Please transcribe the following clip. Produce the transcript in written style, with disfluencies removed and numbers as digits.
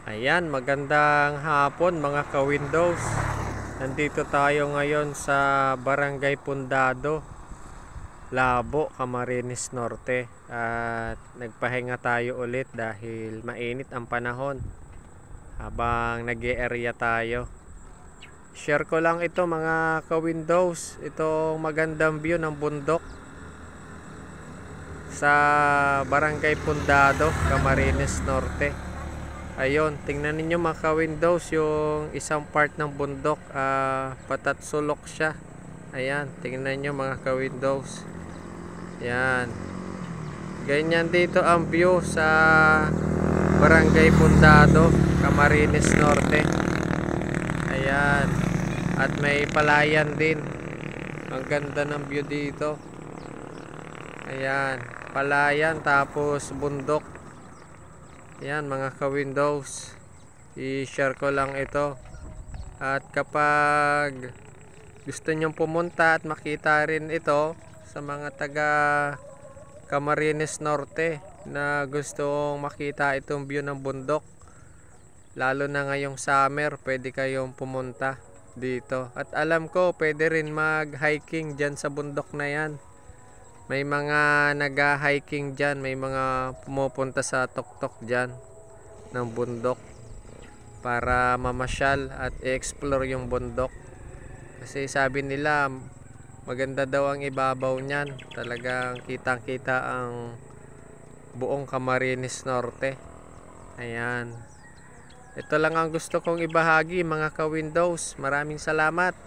Ayan, magandang hapon mga ka-Windows. Nandito tayo ngayon sa Barangay Pundado, Labo, Camarines Norte. At nagpahinga tayo ulit dahil mainit ang panahon habang nag-e-area tayo. Share ko lang ito mga ka-Windows, itong magandang view ng bundok sa Barangay Pundado, Camarines Norte. Ayun, tingnan ninyo mga ka-Windows yung isang part ng bundok, patatsulok siya. Ayan, tingnan nyo mga ka-Windows. Ayan. Ganyan dito ang view sa Barangay Pundado, Camarines Norte. Ayan. At may palayan din. Ang ganda ng view dito. Ayan, palayan tapos bundok. Yan mga ka-Windows, i-share ko lang ito. At kapag gusto nyong pumunta at makita rin ito sa mga taga Camarines Norte na gustong makita itong view ng bundok, lalo na ngayong summer, pwede kayong pumunta dito. At alam ko pwede rin mag-hiking dyan sa bundok na yan. May mga nag-hiking dyan, may mga pumupunta sa tuktok dyan ng bundok para mamasyal at i-explore yung bundok. Kasi sabi nila maganda daw ang ibabaw niyan. Talagang kitang-kita ang buong Camarines Norte. Ayan. Ito lang ang gusto kong ibahagi mga ka-Windows. Maraming salamat.